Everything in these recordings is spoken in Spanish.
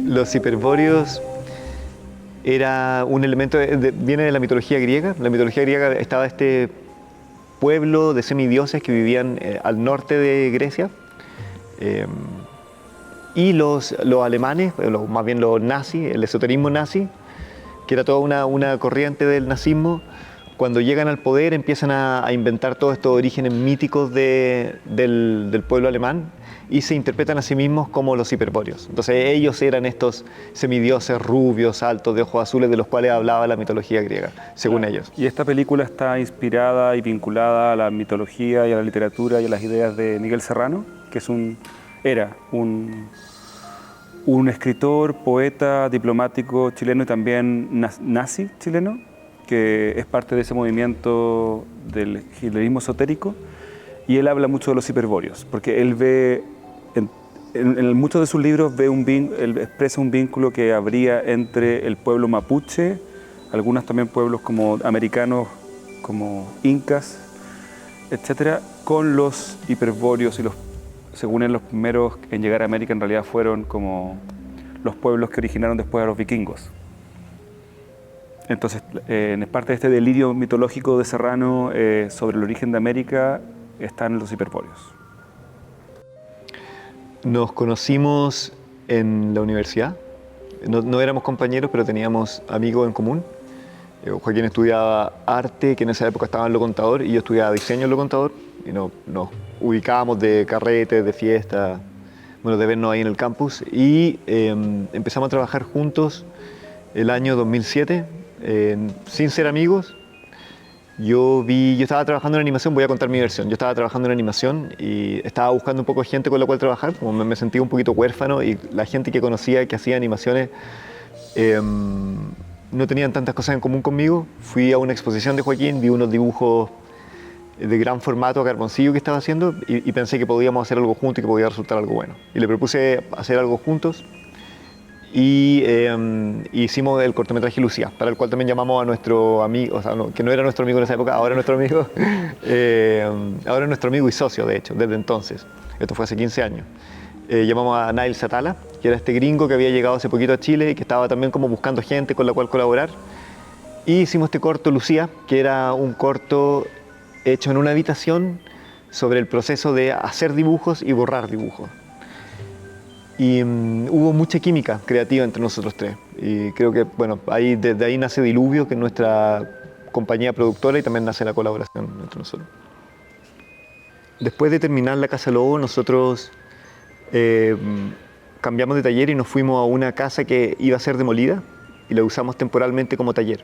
Los hiperbóreos era un elemento, viene de la mitología griega. En la mitología griega estaba este pueblo de semidioses que vivían al norte de Grecia. Y los alemanes, más bien los nazis, el esoterismo nazi, que era toda una corriente del nazismo, cuando llegan al poder empiezan a inventar todos estos orígenes míticos del pueblo alemán y se interpretan a sí mismos como los hiperbóreos. Entonces ellos eran estos semidioses rubios, altos, de ojos azules, de los cuales hablaba la mitología griega, según ellos. Y esta película está inspirada y vinculada a la mitología y a la literatura y a las ideas de Miguel Serrano, que era un escritor, poeta, diplomático chileno y también nazi chileno, que es parte de ese movimiento del hitlerismo esotérico, y él habla mucho de los hiperbóreos, porque él ve, en muchos de sus libros, él expresa un vínculo que habría entre el pueblo mapuche, algunos también pueblos como americanos, como incas, etcétera, con los hiperbóreos, y según él, los primeros en llegar a América en realidad fueron como los pueblos que originaron después a los vikingos. Entonces, en parte de este delirio mitológico de Serrano sobre el origen de América están los hiperbóreos. Nos conocimos en la universidad. No éramos compañeros, pero teníamos amigos en común. Joaquín estudiaba arte, que en esa época estaba en Lo Contador, y yo estudiaba diseño en Lo Contador, y nos ubicábamos de carretes, de fiestas, de vernos ahí en el campus, y empezamos a trabajar juntos el año 2007, sin ser amigos. Yo estaba trabajando en animación, voy a contar mi versión. Yo estaba trabajando en animación y estaba buscando un poco de gente con la cual trabajar, como me sentía un poquito huérfano, y la gente que conocía que hacía animaciones no tenían tantas cosas en común conmigo. Fui a una exposición de Joaquín, vi unos dibujos de gran formato a carboncillo que estaba haciendo y pensé que podíamos hacer algo juntos y que podía resultar algo bueno. Y le propuse hacer algo juntos y hicimos el cortometraje Lucía, para el cual también llamamos a nuestro amigo, o sea, que no era nuestro amigo en esa época, ahora nuestro amigo, ahora nuestro amigo y socio, de hecho, desde entonces. Esto fue hace 15 años. Llamamos a Nail Satala, que era este gringo que había llegado hace poquito a Chile y que estaba también como buscando gente con la cual colaborar. Y hicimos este corto Lucía, que era un corto hecho en una habitación sobre el proceso de hacer dibujos y borrar dibujos. Y hubo mucha química creativa entre nosotros tres. Y creo que, bueno, desde ahí nace Diluvio, que es nuestra compañía productora, y también nace la colaboración entre nosotros. Después de terminar La Casa Lobo, nosotros cambiamos de taller y nos fuimos a una casa que iba a ser demolida y la usamos temporalmente como taller.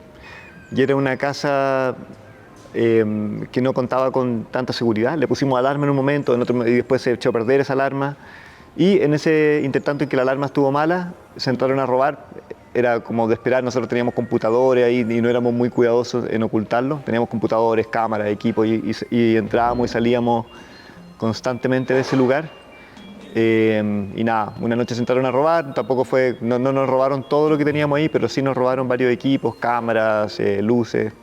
Y era una casa que no contaba con tanta seguridad. Le pusimos alarma en un momento, y después se echó a perder esa alarma. Y en ese intertanto en que la alarma estuvo mala, se entraron a robar. Era como de esperar, nosotros teníamos computadores ahí y no éramos muy cuidadosos en ocultarlo. Teníamos computadores, cámaras, equipos y entrábamos y salíamos constantemente de ese lugar. Y nada, una noche se entraron a robar, no nos robaron todo lo que teníamos ahí, pero sí nos robaron varios equipos, cámaras, luces.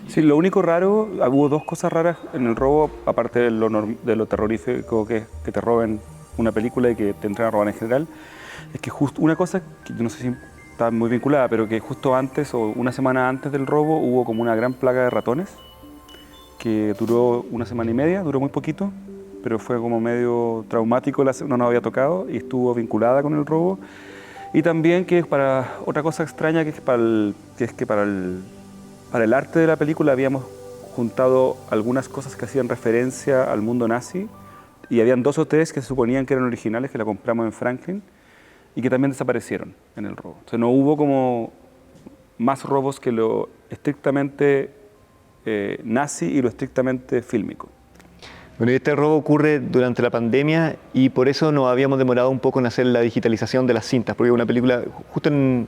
Sí, lo único raro, hubo dos cosas raras en el robo, aparte de lo terrorífico que es que te roben una película y que te entren a robar en general, es que justo una cosa que yo no sé si está muy vinculada, pero que justo antes o una semana antes del robo hubo como una gran plaga de ratones que duró una semana y media, duró muy poquito, pero fue como medio traumático, no nos había tocado y estuvo vinculada con el robo. Y también que para otra cosa extraña, que es que para el arte de la película habíamos juntado algunas cosas que hacían referencia al mundo nazi, y habían 2 o 3 que se suponían que eran originales, que la compramos en Franklin, y que también desaparecieron en el robo. Entonces no hubo como más robos que lo estrictamente nazi y lo estrictamente fílmico. Bueno, y este robo ocurre durante la pandemia y por eso nos habíamos demorado un poco en hacer la digitalización de las cintas, porque una película, justo en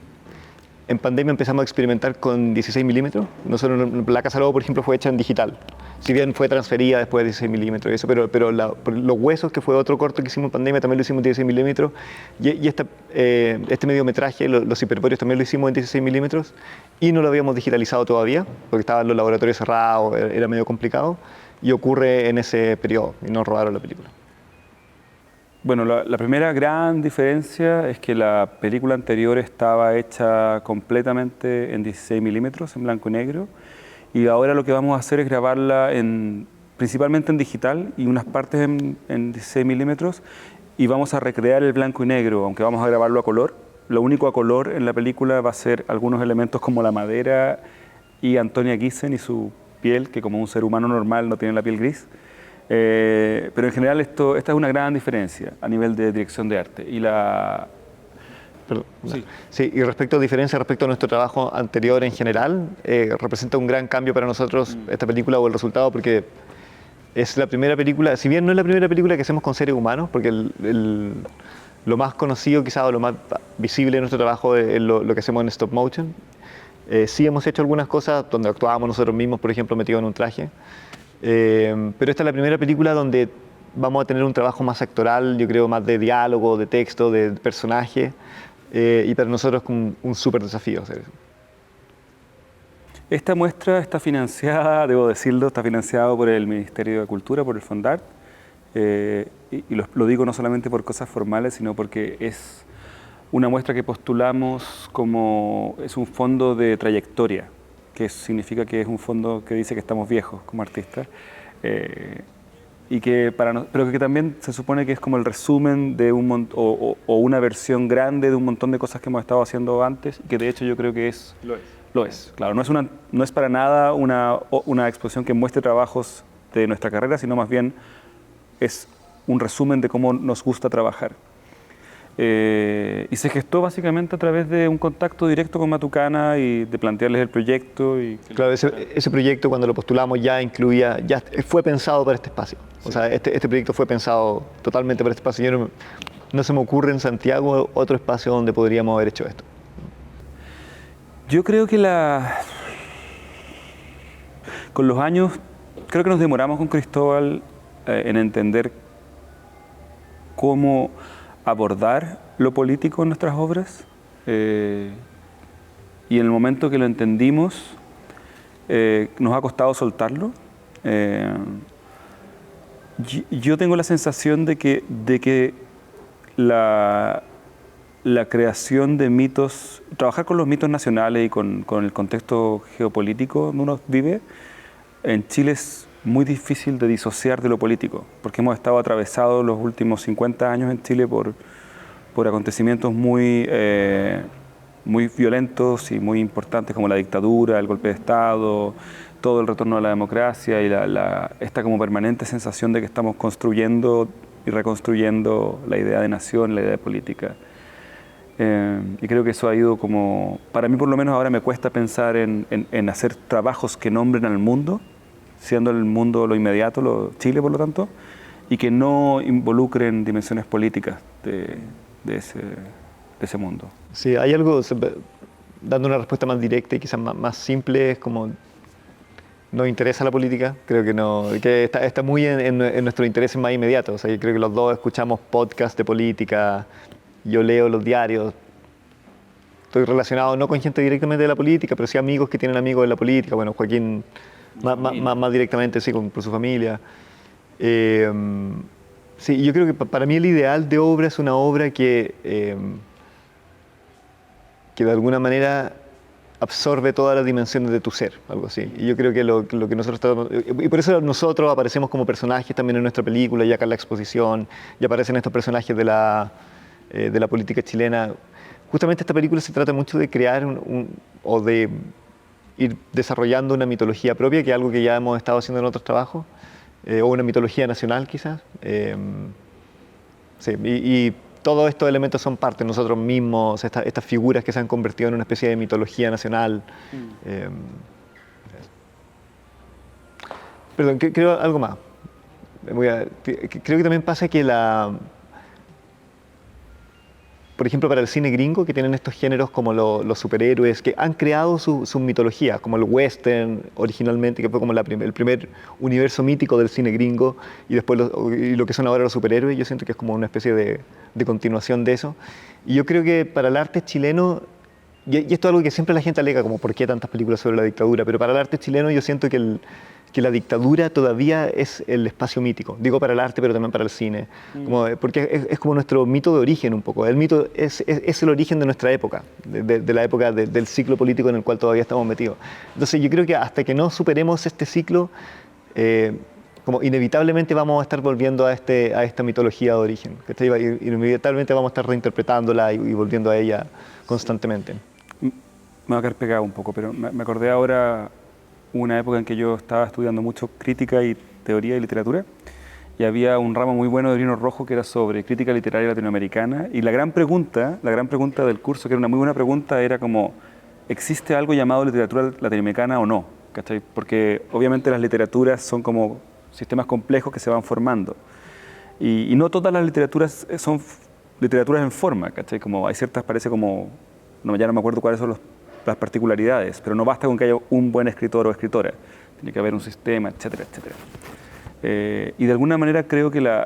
pandemia empezamos a experimentar con 16 milímetros. Nosotros, La Casa Lobo, por ejemplo, fue hecha en digital. Si bien fue transferida después de 16 milímetros, y eso, pero Los Huesos, que fue otro corto que hicimos en pandemia, también lo hicimos en 16 milímetros. Y este mediometraje, Los Hiperbóreos, también lo hicimos en 16 milímetros. Y no lo habíamos digitalizado todavía, porque estaban los laboratorios cerrados, era medio complicado. Y ocurre en ese periodo, y nos robaron la película. Bueno, la primera gran diferencia es que la película anterior estaba hecha completamente en 16 milímetros, en blanco y negro, y ahora lo que vamos a hacer es grabarla principalmente en digital y unas partes en 16 milímetros, y vamos a recrear el blanco y negro, aunque vamos a grabarlo a color. Lo único a color en la película va a ser algunos elementos como la madera y Antonia Guisen y su piel, que como un ser humano normal no tiene la piel gris. Pero en general esta es una gran diferencia a nivel de dirección de arte. Perdón. Sí. Sí, y respecto a diferencia, respecto a nuestro trabajo anterior en general, representa un gran cambio para nosotros esta película o el resultado, porque es la primera película, si bien no es la primera película que hacemos con seres humanos, porque lo más conocido quizás o lo más visible de nuestro trabajo es lo que hacemos en stop motion. Sí hemos hecho algunas cosas donde actuábamos nosotros mismos, por ejemplo, metidos en un traje. Pero esta es la primera película donde vamos a tener un trabajo más actoral, yo creo más de diálogo, de texto, de personaje, y para nosotros es un súper desafío hacer eso. Esta muestra está financiada, debo decirlo, está financiado por el Ministerio de Cultura, por el Fondart, y lo digo no solamente por cosas formales, sino porque es una muestra que postulamos como es un fondo de trayectoria, que significa que es un fondo que dice que estamos viejos como artistas, y que pero que también se supone que es como el resumen de o una versión grande de un montón de cosas que hemos estado haciendo antes, que de hecho yo creo que es... Lo es, claro. No es para nada una exposición que muestre trabajos de nuestra carrera, sino más bien es un resumen de cómo nos gusta trabajar. Y se gestó básicamente a través de un contacto directo con Matucana y de plantearles el proyecto. Claro, ese proyecto cuando lo postulamos ya fue pensado para este espacio. Sí. O sea, este proyecto fue pensado totalmente para este espacio. No se me ocurre en Santiago otro espacio donde podríamos haber hecho esto. Yo creo que con los años, creo que nos demoramos con Cristóbal en entender cómo abordar lo político en nuestras obras, y en el momento que lo entendimos nos ha costado soltarlo. Yo tengo la sensación de que la creación de mitos, trabajar con los mitos nacionales y con el contexto geopolítico donde uno vive, en Chile es muy difícil de disociar de lo político, porque hemos estado atravesados los últimos 50 años en Chile por acontecimientos muy violentos y muy importantes como la dictadura, el golpe de Estado, todo el retorno a la democracia y esta como permanente sensación de que estamos construyendo y reconstruyendo la idea de nación, la idea de política. Y creo que eso ha ido como, para mí por lo menos ahora me cuesta pensar en hacer trabajos que nombren al mundo, siendo el mundo lo inmediato, Chile por lo tanto, y que no involucren dimensiones políticas de ese mundo. Sí, hay algo, dando una respuesta más directa y quizás más simple, es como nos interesa la política, creo que no, que está muy en nuestros intereses más inmediatos. O sea, yo creo que los dos escuchamos podcasts de política, yo leo los diarios, estoy relacionado no con gente directamente de la política, pero sí amigos que tienen amigos de la política. Bueno, Joaquín más directamente, sí, por su familia. Sí, yo creo que para mí el ideal de obra es una obra que de alguna manera absorbe todas las dimensiones de tu ser, algo así. Y yo creo que lo que nosotros tratamos, y por eso nosotros aparecemos como personajes también en nuestra película, y acá en la exposición, y aparecen estos personajes de la política chilena. Justamente esta película se trata mucho de crear o de ir desarrollando una mitología propia, que es algo que ya hemos estado haciendo en otros trabajos, o una mitología nacional quizás. Sí, y todos estos elementos son parte de nosotros mismos, estas figuras que se han convertido en una especie de mitología nacional. Perdón, creo algo más. Creo que también pasa que por ejemplo, para el cine gringo, que tienen estos géneros como los superhéroes, que han creado sus mitologías, como el western originalmente, que fue como el primer universo mítico del cine gringo, y después lo que son ahora los superhéroes. Yo siento que es como una especie de continuación de eso. Y yo creo que para el arte chileno y esto es algo que siempre la gente alega, como por qué tantas películas sobre la dictadura, pero para el arte chileno yo siento que la dictadura todavía es el espacio mítico. Digo para el arte, pero también para el cine. Porque es como nuestro mito de origen un poco. El mito es el origen de nuestra época, de la época del ciclo político en el cual todavía estamos metidos. Entonces yo creo que hasta que no superemos este ciclo, como inevitablemente vamos a estar volviendo a esta mitología de origen. Inevitablemente vamos a estar reinterpretándola y volviendo a ella constantemente. Me va a quedar pegado un poco, pero me acordé ahora una época en que yo estaba estudiando mucho crítica y teoría y literatura, y había un ramo muy bueno de Brino Rojo que era sobre crítica literaria latinoamericana, y la gran pregunta del curso, que era una muy buena pregunta, era como, ¿existe algo llamado literatura latinoamericana o no? ¿Cachai? Porque obviamente las literaturas son como sistemas complejos que se van formando, y no todas las literaturas son literaturas en forma, ¿cachai? Como hay ciertas, parece como, ya no me acuerdo cuáles son las particularidades, pero no basta con que haya un buen escritor o escritora, tiene que haber un sistema, etcétera, etcétera. Y de alguna manera creo que yo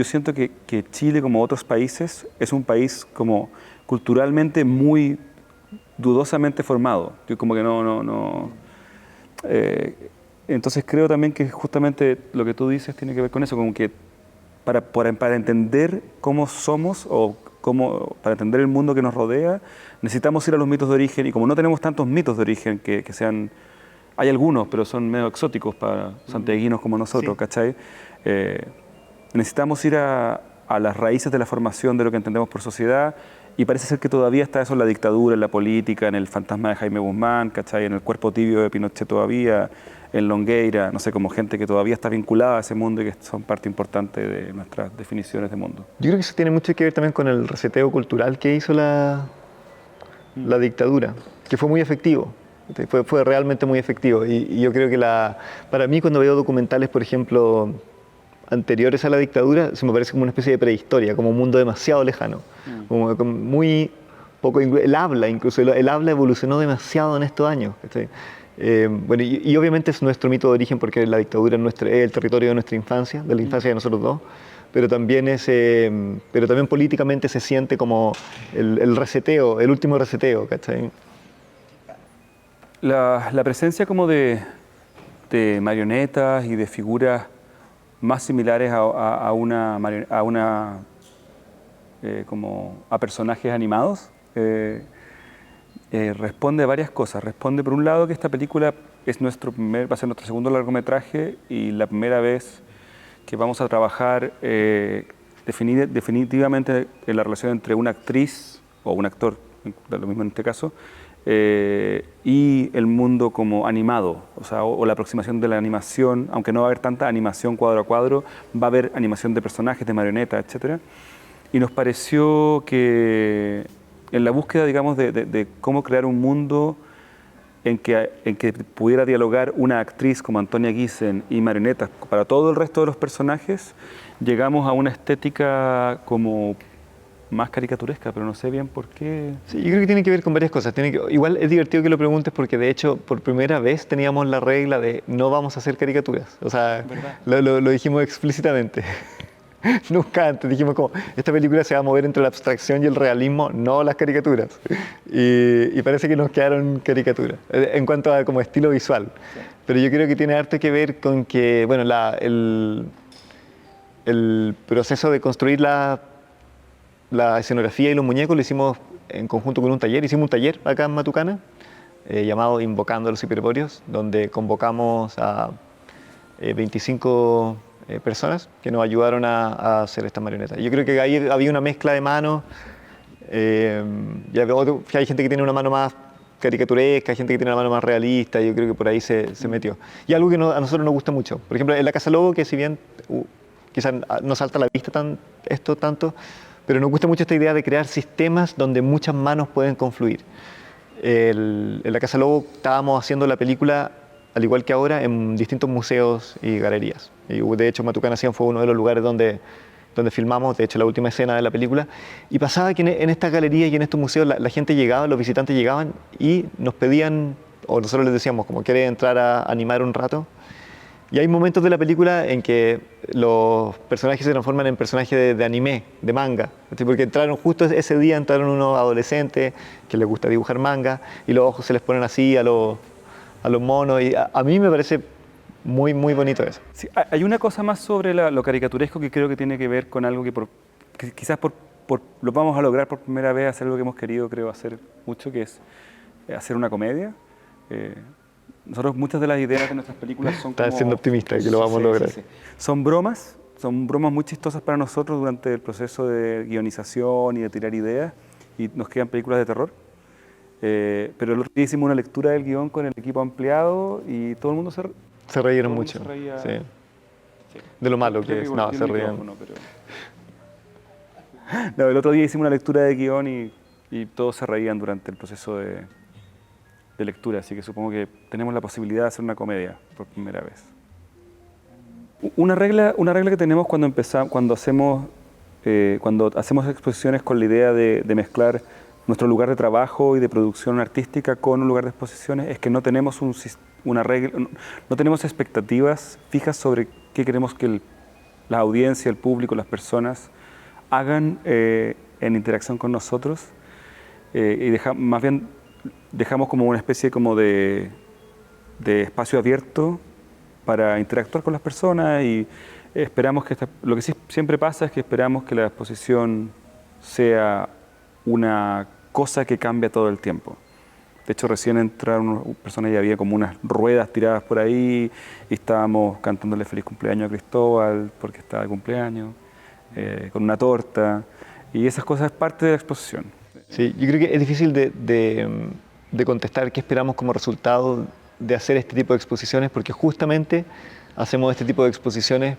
siento que Chile, como otros países, es un país como culturalmente muy dudosamente formado. Yo como que entonces creo también que justamente lo que tú dices tiene que ver con eso, como que para entender cómo somos o para entender el mundo que nos rodea, necesitamos ir a los mitos de origen, y como no tenemos tantos mitos de origen que sean, hay algunos, pero son medio exóticos para santiaguinos como nosotros, sí. ¿Cachai? Necesitamos ir a las raíces de la formación de lo que entendemos por sociedad, y parece ser que todavía está eso en la dictadura, en la política, en el fantasma de Jaime Guzmán, ¿cachai? En el cuerpo tibio de Pinochet todavía, en Longueira, no sé, como gente que todavía está vinculada a ese mundo y que son parte importante de nuestras definiciones de mundo. Yo creo que eso tiene mucho que ver también con el reseteo cultural que hizo la dictadura, que fue muy efectivo, fue realmente muy efectivo. Y yo creo que para mí, cuando veo documentales, por ejemplo, anteriores a la dictadura, se me parece como una especie de prehistoria, como un mundo demasiado lejano, como muy poco, el habla evolucionó demasiado en estos años. Bueno, y obviamente es nuestro mito de origen, porque la dictadura es el territorio de nuestra infancia, de la infancia de nosotros dos, pero también políticamente se siente como el reseteo, el último reseteo, ¿cachai? La presencia como de marionetas y de figuras más similares a personajes animados, responde a varias cosas. Responde, por un lado, que esta película va a ser nuestro segundo largometraje y la primera vez que vamos a trabajar definitivamente en la relación entre una actriz o un actor, lo mismo en este caso, y el mundo como animado, o la aproximación de la animación, aunque no va a haber tanta animación cuadro a cuadro, va a haber animación de personajes, de marionetas, etc. Y nos pareció que en la búsqueda, digamos, de cómo crear un mundo en que pudiera dialogar una actriz como Antonia Guisen y marionetas para todo el resto de los personajes, llegamos a una estética como más caricaturesca, pero no sé bien por qué. Sí, yo creo que tiene que ver con varias cosas. Igual es divertido que lo preguntes, porque de hecho por primera vez teníamos la regla de no vamos a hacer caricaturas. O sea, lo dijimos explícitamente. Nunca antes dijimos como, esta película se va a mover entre la abstracción y el realismo, no las caricaturas. Y parece que nos quedaron caricaturas, en cuanto a como estilo visual. Sí. Pero yo creo que tiene harto que ver con que, bueno, el proceso de construir la escenografía y los muñecos lo hicimos en conjunto con un taller. Hicimos un taller acá en Matucana, llamado Invocando a los Hiperbóreos, donde convocamos a 25 personas que nos ayudaron a hacer esta marioneta. Yo creo que ahí había una mezcla de manos. Hay gente que tiene una mano más caricaturesca, hay gente que tiene una mano más realista. Yo creo que por ahí se metió. Y algo que a nosotros nos gusta mucho. Por ejemplo, en La Casa Lobo, que si bien quizás no salta a la vista tanto, pero nos gusta mucho esta idea de crear sistemas donde muchas manos pueden confluir. En La Casa Lobo estábamos haciendo la película, al igual que ahora, en distintos museos y galerías. Y de hecho, Matucana fue uno de los lugares donde filmamos, de hecho, la última escena de la película. Y pasaba que en estas galerías y en estos museos la gente llegaba, los visitantes llegaban y nos pedían, o nosotros les decíamos, como, ¿quieres entrar a animar un rato? Y hay momentos de la película en que los personajes se transforman en personajes de anime, de manga. ¿Cachai? Porque entraron justo ese día, entraron unos adolescentes que les gusta dibujar manga y los ojos se les ponen así a los monos. Y a mí me parece muy, muy bonito eso. Sí, hay una cosa más sobre lo caricaturesco que creo que tiene que ver con algo que quizás lo vamos a lograr por primera vez, hacer algo que hemos querido, creo, hacer mucho, que es hacer una comedia. Nosotros muchas de las ideas de nuestras películas son Estás como... siendo optimista de que lo vamos a lograr. Sí. Son bromas muy chistosas para nosotros durante el proceso de guionización y de tirar ideas, y nos quedan películas de terror. Pero el otro día hicimos una lectura del guión con el equipo ampliado y todo el mundo Se reyeron mucho. se reía. Sí. Sí. De lo malo que es. No, se reían. No, el otro día hicimos una lectura de guión y todos se reían durante el proceso de lectura, así que supongo que tenemos la posibilidad de hacer una comedia por primera vez. Una regla que tenemos cuando hacemos exposiciones con la idea de mezclar nuestro lugar de trabajo y de producción artística con un lugar de exposiciones es que no tenemos una regla, no tenemos expectativas fijas sobre qué queremos que la audiencia, el público, las personas hagan en interacción con nosotros, y más bien dejamos como una especie como de espacio abierto para interactuar con las personas, y esperamos que lo que sí siempre pasa es que esperamos que la exposición sea una cosa que cambia todo el tiempo. De hecho, recién entraron unas personas y había como unas ruedas tiradas por ahí y estábamos cantándole feliz cumpleaños a Cristóbal porque estaba de cumpleaños, con una torta, y esas cosas es parte de la exposición. Sí, yo creo que es difícil de contestar qué esperamos como resultado de hacer este tipo de exposiciones, porque justamente hacemos este tipo de exposiciones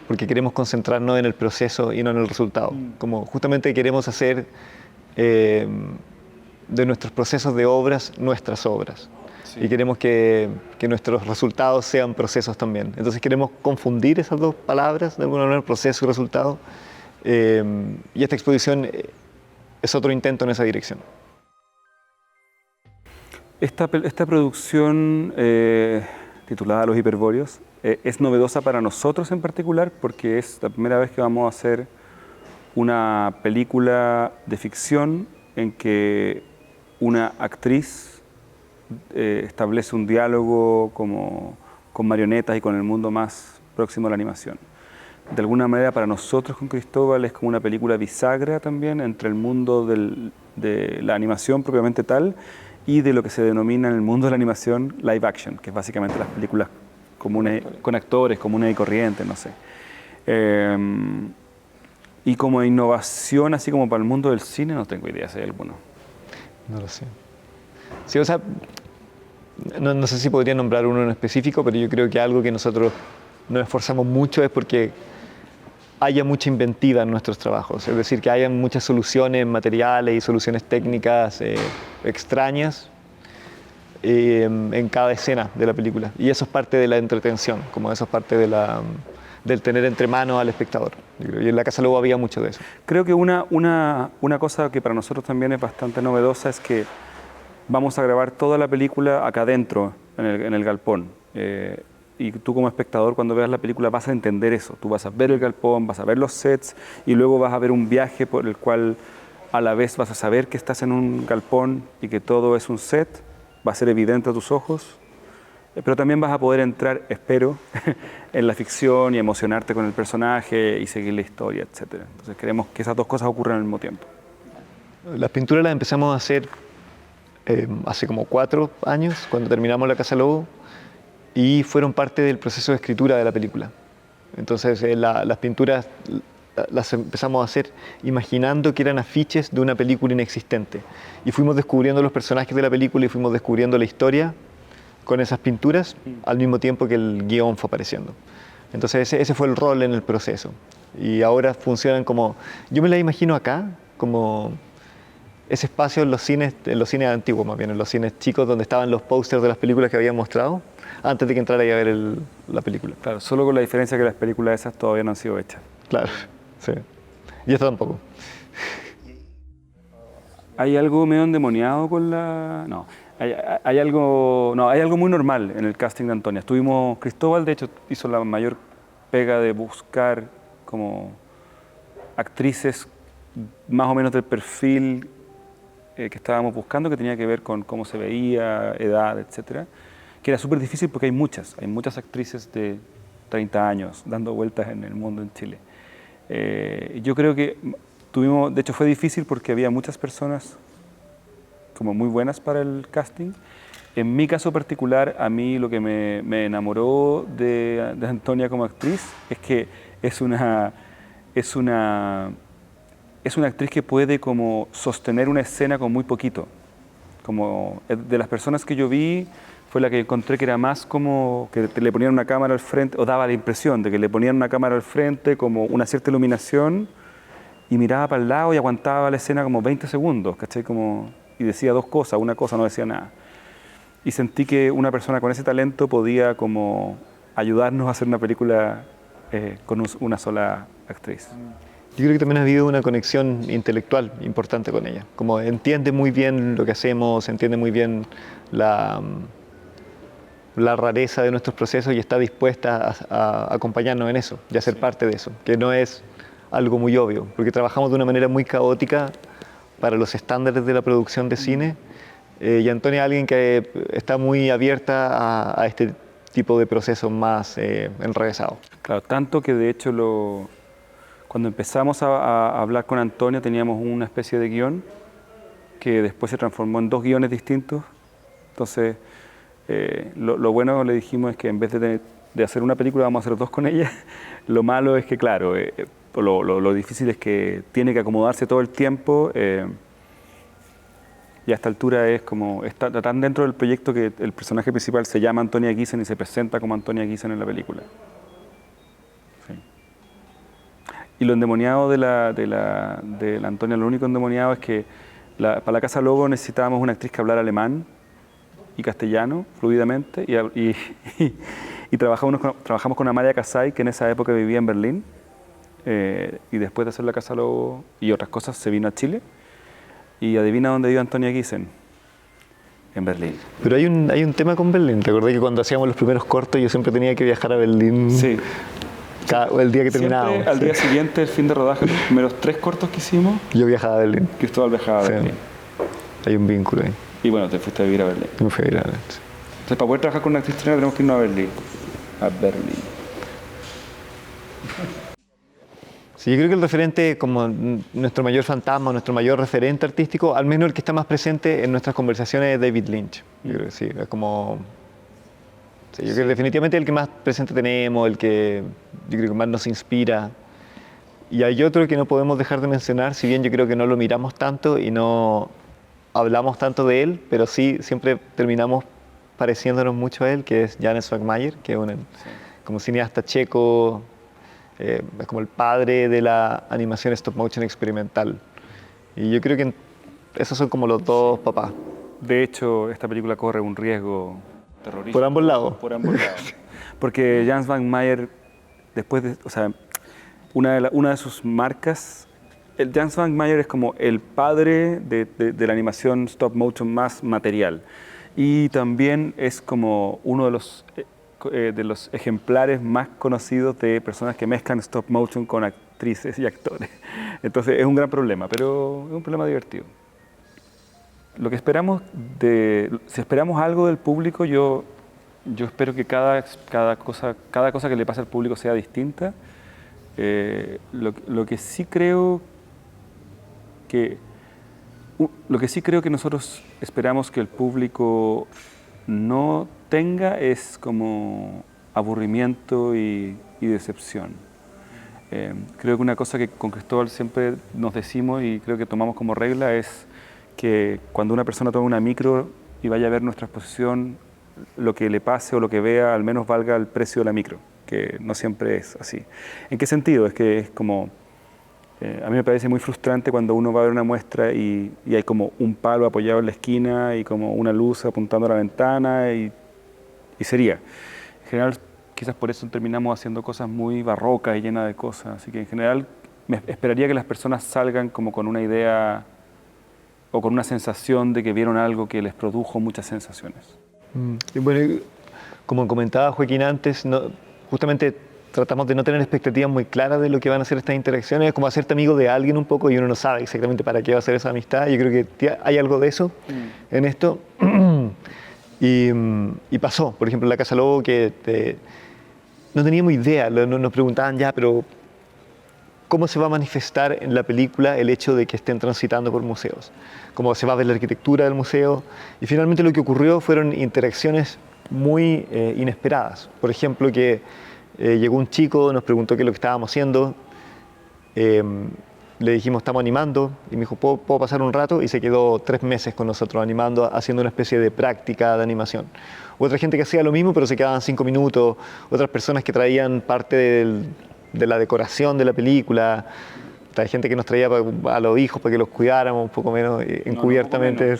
porque queremos concentrarnos en el proceso y no en el resultado. Como justamente queremos hacer de nuestros procesos de obras nuestras obras. Sí. Y queremos que nuestros resultados sean procesos también. Entonces queremos confundir esas dos palabras, de alguna manera, proceso y resultado. Y esta exposición es otro intento en esa dirección. Esta producción titulada Los Hiperbóreos es novedosa para nosotros en particular porque es la primera vez que vamos a hacer una película de ficción en que una actriz establece un diálogo con marionetas y con el mundo más próximo a la animación. De alguna manera para nosotros con Cristóbal es como una película bisagra también entre el mundo de la animación propiamente tal y de lo que se denomina en el mundo de la animación live action, que es básicamente las películas comunes, con actores comunes y corrientes, no sé. Y como innovación, así como para el mundo del cine, no tengo idea si hay alguno. No lo sé. Sí, o sea, no sé si podría nombrar uno en específico, pero yo creo que algo que nosotros nos esforzamos mucho es porque haya mucha inventiva en nuestros trabajos, es decir, que haya muchas soluciones materiales y soluciones técnicas extrañas en cada escena de la película. Y eso es parte de la entretención, como eso es parte del tener entre manos al espectador. Y en La Casa Lobo había mucho de eso. Creo que una cosa que para nosotros también es bastante novedosa es que vamos a grabar toda la película acá adentro, en el galpón. Y tú como espectador cuando veas la película vas a entender eso. Tú vas a ver el galpón, vas a ver los sets y luego vas a ver un viaje por el cual a la vez vas a saber que estás en un galpón y que todo es un set. Va a ser evidente a tus ojos. Pero también vas a poder entrar, espero, en la ficción y emocionarte con el personaje y seguir la historia, etc. Entonces queremos que esas dos cosas ocurran al mismo tiempo. Las pinturas las empezamos a hacer hace como 4 años, cuando terminamos La Casa Lobo, y fueron parte del proceso de escritura de la película. Entonces las pinturas las empezamos a hacer imaginando que eran afiches de una película inexistente. Y fuimos descubriendo los personajes de la película y fuimos descubriendo la historia con esas pinturas al mismo tiempo que el guión fue apareciendo. Entonces ese fue el rol en el proceso. Y ahora funcionan como... Yo me la imagino acá, como ese espacio en los cines antiguos más bien, en los cines chicos donde estaban los pósters de las películas que habían mostrado antes de que entrara a ver la película. Claro, solo con la diferencia que las películas esas todavía no han sido hechas. Claro, sí. Y esta tampoco. ¿Hay algo medio endemoniado con la...? No. hay algo, no, hay algo muy normal en el casting de Antonia. Cristóbal, de hecho, hizo la mayor pega de buscar como actrices más o menos del perfil que estábamos buscando, que tenía que ver con cómo se veía, edad, etcétera, que era súper difícil porque hay muchas actrices de 30 años dando vueltas en el mundo en Chile. Yo creo que de hecho fue difícil porque había muchas personas como muy buenas para el casting. En mi caso particular, a mí lo que me enamoró de Antonia como actriz es que es una actriz que puede como sostener una escena con muy poquito. Como de las personas que yo vi, fue la que encontré que era más como que le ponían una cámara al frente, o daba la impresión de que le ponían una cámara al frente, como una cierta iluminación, y miraba para el lado y aguantaba la escena como 20 segundos, ¿cachai? Y decía dos cosas, una cosa no decía nada. Y sentí que una persona con ese talento podía como ayudarnos a hacer una película con una sola actriz. Yo creo que también ha habido una conexión intelectual importante con ella. Como entiende muy bien lo que hacemos, entiende muy bien la rareza de nuestros procesos y está dispuesta a acompañarnos en eso y a ser parte de eso, que no es algo muy obvio, porque trabajamos de una manera muy caótica para los estándares de la producción de cine, y Antonia es alguien que está muy abierta a este tipo de procesos más enrevesados. Claro, tanto que de hecho cuando empezamos a hablar con Antonia teníamos una especie de guión que después se transformó en 2 guiones distintos. Entonces, lo bueno le dijimos es que en vez de hacer una película vamos a hacer 2 con ella. Lo malo es que, claro, lo difícil es que tiene que acomodarse todo el tiempo y a esta altura está tan dentro del proyecto que el personaje principal se llama Antonia Guisen y se presenta como Antonia Guisen en la película. Sí. Y lo endemoniado de la Antonia, lo único endemoniado es que para la Casa Lobo necesitábamos una actriz que hablara alemán y castellano fluidamente y trabajamos con Amalia Casay, que en esa época vivía en Berlín, y después de hacer la Casa Lobo y otras cosas se vino a Chile y adivina dónde vive Antonia Guisen. En Berlín. Pero hay un tema con Berlín. Te acordé que cuando hacíamos los primeros cortos yo siempre tenía que viajar a Berlín. Sí. El día que terminábamos. Siempre, al día siguiente, el fin de rodaje, los primeros 3 cortos que hicimos, Yo viajaba a Berlín. Cristóbal viajaba a Berlín. Hay un vínculo ahí. Y bueno, te fuiste a vivir a Berlín. Me fui a vivir a Berlín. Entonces, para poder trabajar con una actriz chilena tenemos que irnos a Berlín. A Berlín. Sí, yo creo que el referente, como nuestro mayor fantasma, nuestro mayor referente artístico, al menos el que está más presente en nuestras conversaciones, es David Lynch. Yo creo que sí, es como... Sí, yo creo que definitivamente el que más presente tenemos, el que yo creo que más nos inspira. Y hay otro que no podemos dejar de mencionar, si bien yo creo que no lo miramos tanto y no hablamos tanto de él, pero sí siempre terminamos pareciéndonos mucho a él, que es Jan Swaggmajer, que es como cineasta checo, es como el padre de la animación stop motion experimental. Y yo creo que esos son como los 2 papás. De hecho, esta película corre un riesgo terrorífico. Por ambos lados. Por ambos lados. Porque Jan Swaggmajer, una de sus marcas, Jan Swaggmajer es como el padre de la animación stop motion más material. Y también es como uno de los ejemplares más conocidos de personas que mezclan stop motion con actrices y actores. Entonces es un gran problema, pero es un problema divertido. Lo que esperamos si esperamos algo del público, yo espero que cada cosa que le pase al público sea distinta. Lo que sí creo que nosotros esperamos que el público no tenga es como aburrimiento y decepción. Creo que una cosa que con Cristóbal siempre nos decimos y creo que tomamos como regla es que cuando una persona toma una micro y vaya a ver nuestra exposición, lo que le pase o lo que vea al menos valga el precio de la micro, que no siempre es así. ¿En qué sentido? Es que es como... a mí me parece muy frustrante cuando uno va a ver una muestra y hay como un palo apoyado en la esquina y como una luz apuntando a la ventana y sería. En general, quizás por eso terminamos haciendo cosas muy barrocas y llenas de cosas. Así que en general me esperaría que las personas salgan como con una idea o con una sensación de que vieron algo que les produjo muchas sensaciones. Y bueno, como comentaba Joaquín antes, justamente tratamos de no tener expectativas muy claras de lo que van a ser estas interacciones, es como hacerte amigo de alguien un poco y uno no sabe exactamente para qué va a ser esa amistad. Yo creo que hay algo de eso en esto. Y pasó, por ejemplo, en la Casa Lobo, que no teníamos idea, nos preguntaban ya, pero ¿cómo se va a manifestar en la película el hecho de que estén transitando por museos? ¿Cómo se va a ver la arquitectura del museo? Y finalmente lo que ocurrió fueron interacciones muy inesperadas. Por ejemplo, que llegó un chico, nos preguntó qué es lo que estábamos haciendo, le dijimos estamos animando y me dijo ¿puedo pasar un rato? Y se quedó 3 meses con nosotros animando, haciendo una especie de práctica de animación. Otra gente que hacía lo mismo pero se quedaban 5 minutos, otras personas que traían parte de la decoración de la película. Hay gente que nos traía a los hijos para que los cuidáramos un poco menos encubiertamente.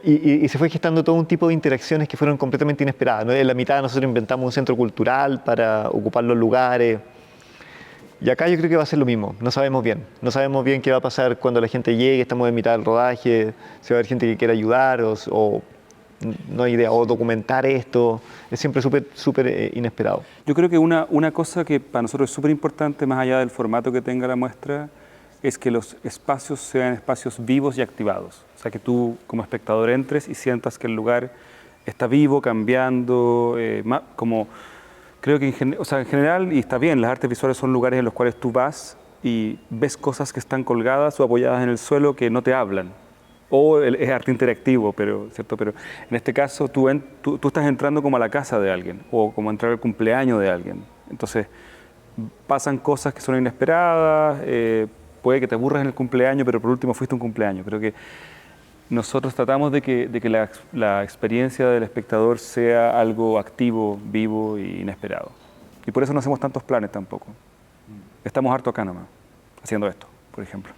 Y se fue gestando todo un tipo de interacciones que fueron completamente inesperadas, ¿no? En la mitad nosotros inventamos un centro cultural para ocupar los lugares. Y acá yo creo que va a ser lo mismo, no sabemos bien. No sabemos bien qué va a pasar cuando la gente llegue, estamos en mitad del rodaje, si va a haber gente que quiera ayudar o no hay idea, o documentar esto. Es siempre súper inesperado. Yo creo que una cosa que para nosotros es súper importante, más allá del formato que tenga la muestra, es que los espacios sean espacios vivos y activados. O sea, que tú como espectador entres y sientas que el lugar está vivo, cambiando, como... Creo que en general, y está bien, las artes visuales son lugares en los cuales tú vas y ves cosas que están colgadas o apoyadas en el suelo que no te hablan. O es arte interactivo, ¿cierto? Pero en este caso tú estás entrando como a la casa de alguien o como a entrar al cumpleaños de alguien. Entonces pasan cosas que son inesperadas, puede que te aburras en el cumpleaños, pero por último fuiste a un cumpleaños. Creo que nosotros tratamos de que la experiencia del espectador sea algo activo, vivo e inesperado. Y por eso no hacemos tantos planes tampoco. Estamos harto acá nomás, haciendo esto, por ejemplo.